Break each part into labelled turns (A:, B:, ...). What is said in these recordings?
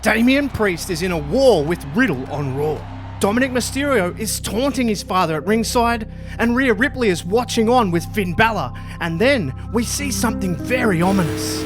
A: Damian Priest is in a war with Riddle on Raw. Dominic Mysterio is taunting his father at ringside, and Rhea Ripley is watching on with Finn Balor, and then we see something very ominous.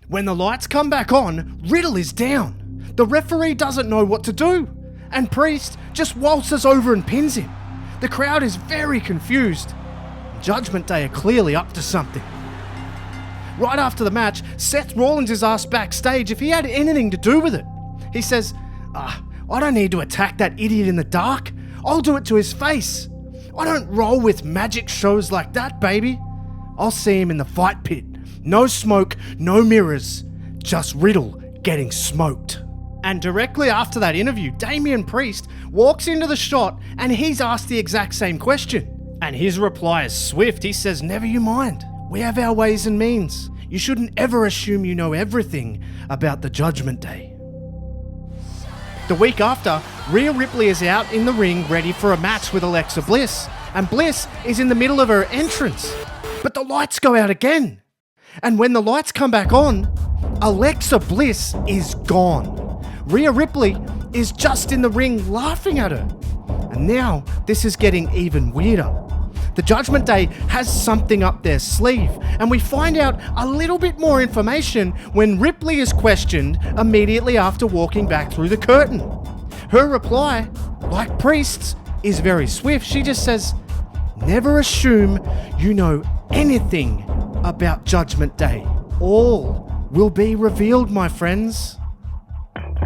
A: When the lights come back on, Riddle is down. The referee doesn't know what to do, and Priest just waltzes over and pins him. The crowd is very confused. Judgment Day are clearly up to something. Right after the match, Seth Rollins is asked backstage if he had anything to do with it. He says, I don't need to attack that idiot in the dark. I'll do it to his face. I don't roll with magic shows like that, baby. I'll see him in the fight pit. No smoke, no mirrors. Just Riddle getting smoked. And directly after that interview, Damian Priest walks into the shot and he's asked the exact same question. And his reply is swift. He says, never you mind. We have our ways and means. You shouldn't ever assume you know everything about the Judgment Day. The week after, Rhea Ripley is out in the ring ready for a match with Alexa Bliss, and Bliss is in the middle of her entrance. But the lights go out again. And when the lights come back on, Alexa Bliss is gone. Rhea Ripley is just in the ring laughing at her. And now this is getting even weirder. The Judgment Day has something up their sleeve, and we find out a little bit more information when Ripley is questioned immediately after walking back through the curtain. Her reply, like Priest's, is very swift. She just says, never assume you know anything about Judgment Day. All will be revealed, my friends.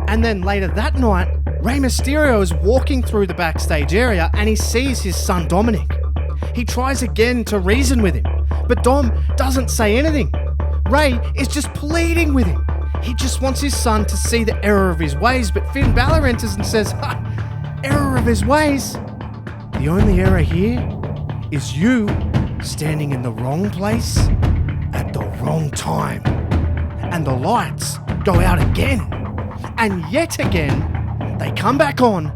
A: And then later that night, Rey Mysterio is walking through the backstage area and he sees his son Dominic. He tries again to reason with him, but Dom doesn't say anything. Rey is just pleading with him. He just wants his son to see the error of his ways, but Finn Balor enters and says, error of his ways? The only error here is you standing in the wrong place at the wrong time. And the lights go out again. And yet again, they come back on,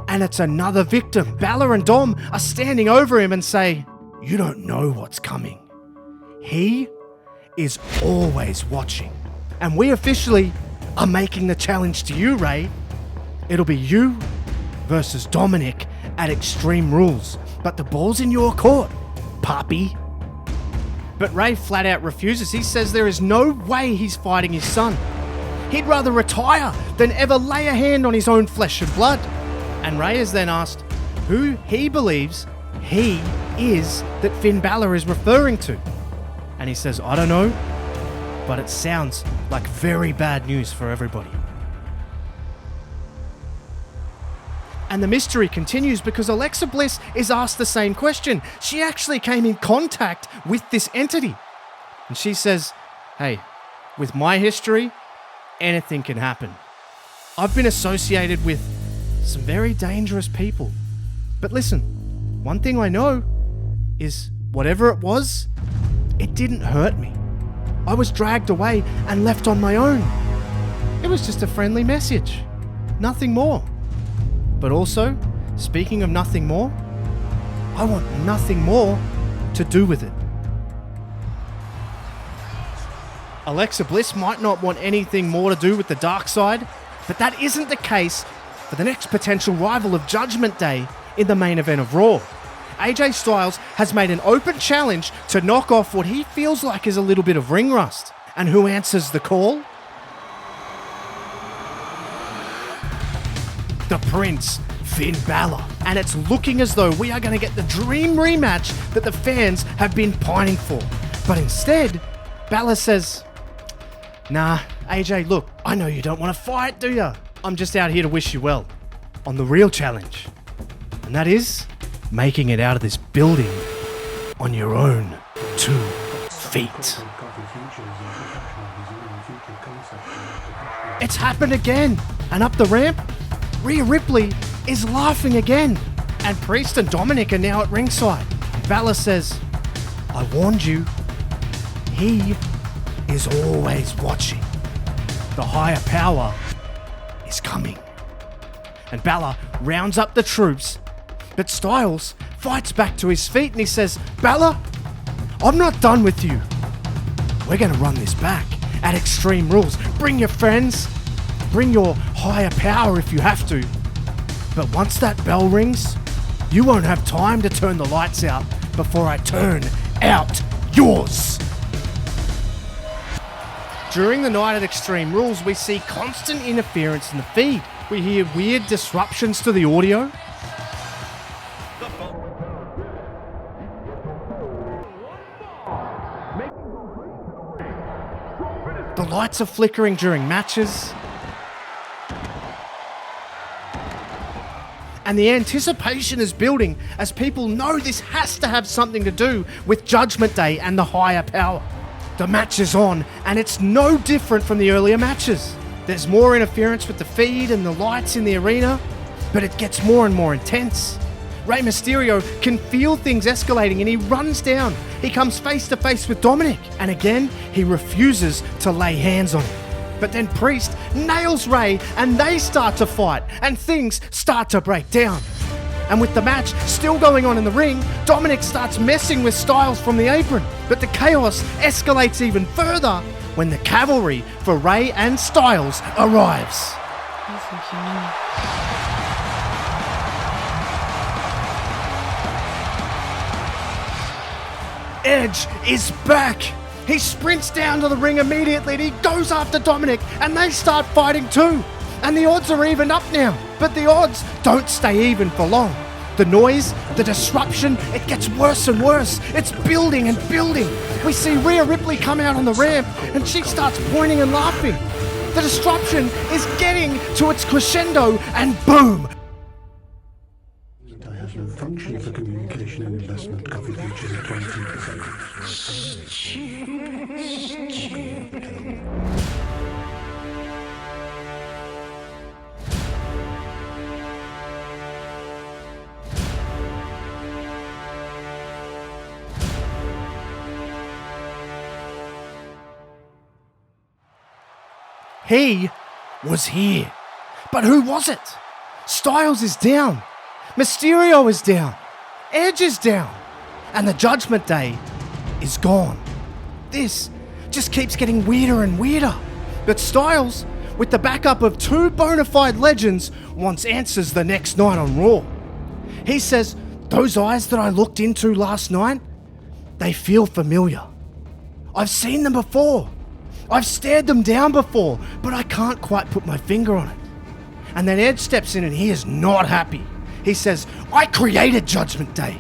A: and it's another victim. Balor and Dom are standing over him and say, you don't know what's coming. He is always watching. And we officially are making the challenge to you, Rey. It'll be you versus Dominic at Extreme Rules. But the ball's in your court, puppy. But Rey flat out refuses. He says there is no way he's fighting his son. He'd rather retire than ever lay a hand on his own flesh and blood. And Rey is then asked who he believes he is that Finn Balor is referring to. And he says, I don't know, but it sounds like very bad news for everybody. And the mystery continues because Alexa Bliss is asked the same question. She actually came in contact with this entity. And she says, hey, with my history, anything can happen. I've been associated with some very dangerous people. But listen, one thing I know is whatever it was, it didn't hurt me. I was dragged away and left on my own. It was just a friendly message. Nothing more. But also, speaking of nothing more, I want nothing more to do with it. Alexa Bliss might not want anything more to do with the dark side, but that isn't the case for the next potential rival of Judgment Day in the main event of Raw. AJ Styles has made an open challenge to knock off what he feels like is a little bit of ring rust. And who answers the call? The Prince, Finn Balor. And it's looking as though we are going to get the dream rematch that the fans have been pining for. But instead, Balor says, nah, AJ, look, I know you don't want to fight, do ya? I'm just out here to wish you well on the real challenge. And that is making it out of this building on your own 2 feet. It's happened again. And up the ramp, Rhea Ripley is laughing again. And Priest and Dominic are now at ringside. Balor says, I warned you. He is always watching. The higher power is coming. And Balor rounds up the troops, but Styles fights back to his feet and he says, Balor, I'm not done with you. we're going to run this back at Extreme Rules. Bring your friends, bring your higher power if you have to. But once that bell rings, you won't have time to turn the lights out before I turn out yours. During the night at Extreme Rules, we see constant interference in the feed. We hear weird disruptions to the audio. The lights are flickering during matches. And the anticipation is building as people know this has to have something to do with Judgment Day and the higher power. The match is on, and it's no different from the earlier matches. There's more interference with the feed and the lights in the arena, but it gets more and more intense. Rey Mysterio can feel things escalating and he runs down. He comes face to face with Dominic, and again, he refuses to lay hands on him. But then Priest nails Rey and they start to fight and things start to break down. And with the match still going on in the ring, Dominic starts messing with Styles from the apron. But the chaos escalates even further when the cavalry for Rey and Styles arrives. Edge is back. He sprints down to the ring immediately and he goes after Dominic and they start fighting too. And the odds are evened up now, but the odds don't stay even for long. The noise, the disruption, it gets worse and worse. It's building and building. We see Rhea Ripley come out on the ramp and she starts pointing and laughing. The disruption is getting to its crescendo and boom!
B: I have no function for communication and investment cover features at 20%.
A: He was here. But who was it? Styles is down. Mysterio is down. Edge is down. And the Judgment Day is gone. This just keeps getting weirder and weirder. But Styles, with the backup of two bona fide legends, wants answers the next night on Raw. He says, those eyes that I looked into last night, they feel familiar. I've seen them before. I've stared them down before, but I can't quite put my finger on it. And then Edge steps in and he is not happy. He says, I created Judgment Day.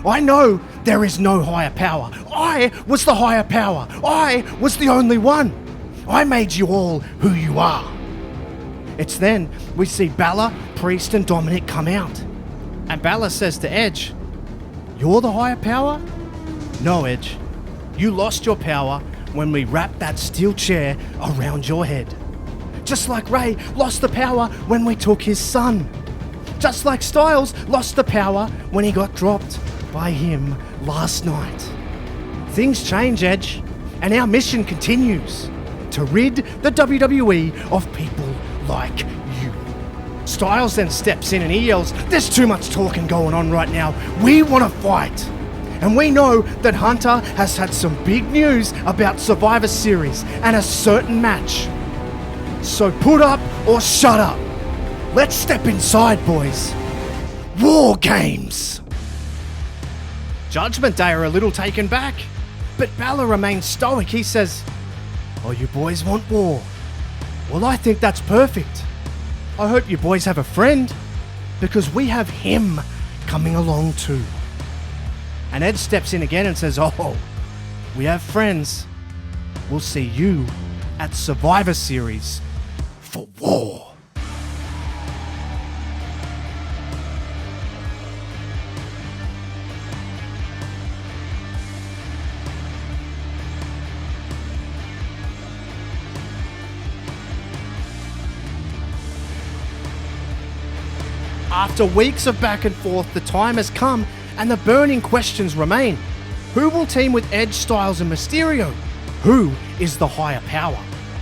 A: I know there is no higher power. I was the higher power. I was the only one. I made you all who you are. It's then we see Balor, Priest and Dominic come out. And Balor says to Edge, you're the higher power? No, Edge. You lost your power when we wrapped that steel chair around your head. Just like Rey lost the power when we took his son. Just like Styles lost the power when he got dropped by him last night. Things change, Edge, and our mission continues to rid the WWE of people like you. Styles then steps in and he yells, there's too much talking going on right now. We want to fight. And we know that Hunter has had some big news about Survivor Series and a certain match. So put up or shut up. Let's step inside, boys. War Games. Judgment Day are a little taken back, but Balor remains stoic. He says, oh, you boys want war? Well, I think that's perfect. I hope you boys have a friend, because we have him coming along too. And Edge steps in again and says, oh, we have friends. We'll see you at Survivor Series for war. After weeks of back and forth, the time has come and the burning questions remain. Who will team with Edge, Styles and Mysterio? Who is the higher power?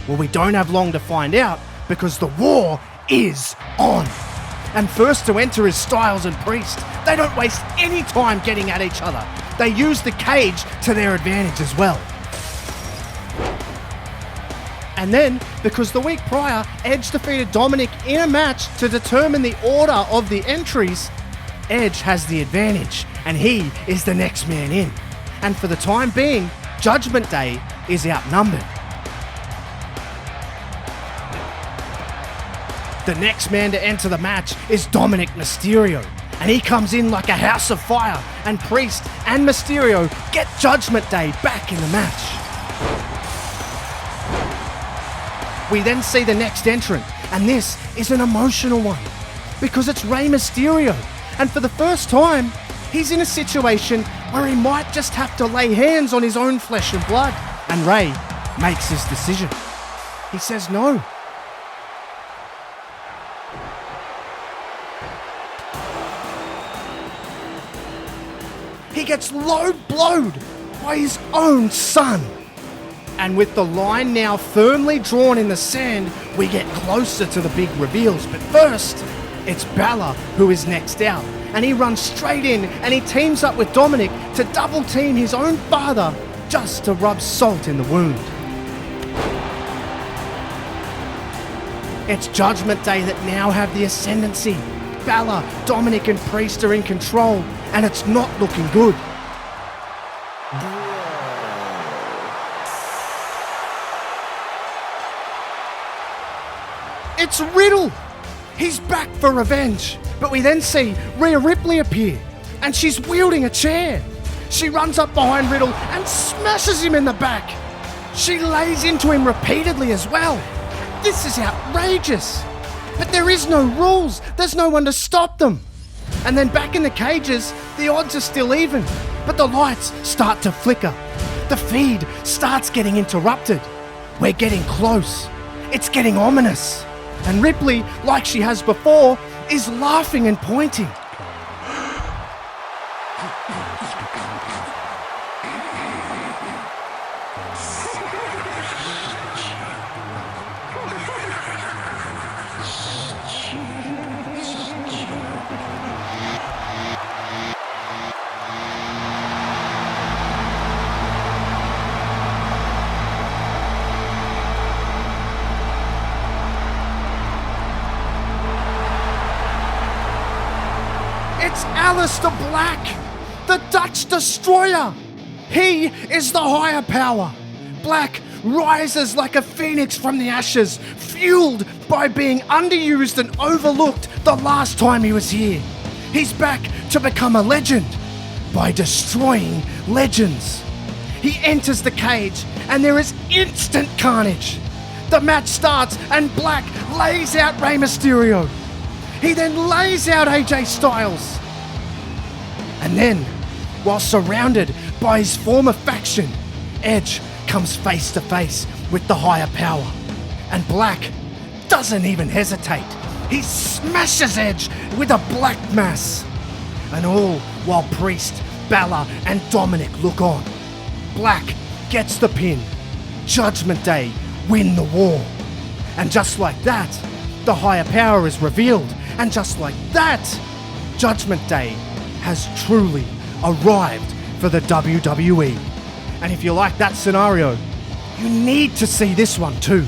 A: Well, we don't have long to find out because the war is on. And first to enter is Styles and Priest. They don't waste any time getting at each other. They use the cage to their advantage as well. And then, because the week prior, Edge defeated Dominic in a match to determine the order of the entries, Edge has the advantage, and he is the next man in. And for the time being, Judgment Day is outnumbered. The next man to enter the match is Dominic Mysterio, and he comes in like a house of fire, and Priest and Mysterio get Judgment Day back in the match. We then see the next entrant, and this is an emotional one, because it's Rey Mysterio, and for the first time, he's in a situation where he might just have to lay hands on his own flesh and blood, and Rey makes his decision. He says no. He gets low blowed by his own son. And with the line now firmly drawn in the sand, we get closer to the big reveals. But first, it's Balor who is next out. And he runs straight in and he teams up with Dominic to double team his own father just to rub salt in the wound. It's Judgment Day that now have the ascendancy. Balor, Dominic and Priest are in control, and it's not looking good. It's Riddle! He's back for revenge. But we then see Rhea Ripley appear, and she's wielding a chair. She runs up behind Riddle and smashes him in the back. She lays into him repeatedly as well. This is outrageous. But there is no rules. There's no one to stop them. And then back in the cages, the odds are still even. But the lights start to flicker. The feed starts getting interrupted. We're getting close. It's getting ominous. And Ripley, like she has before, is laughing and pointing. It's Aleister Black, the Dutch Destroyer. He is the higher power. Black rises like a phoenix from the ashes, fueled by being underused and overlooked the last time he was here. He's back to become a legend by destroying legends. He enters the cage and there is instant carnage. The match starts and Black lays out Rey Mysterio. He then lays out AJ Styles. And then, while surrounded by his former faction, Edge comes face to face with the higher power. And Black doesn't even hesitate. He smashes Edge with a black mass. And all while Priest, Balor and Dominic look on. Black gets the pin. Judgment Day win the war. And just like that, the higher power is revealed. And just like that, Judgment Day has truly arrived for the WWE. And if you like that scenario, you need to see this one too.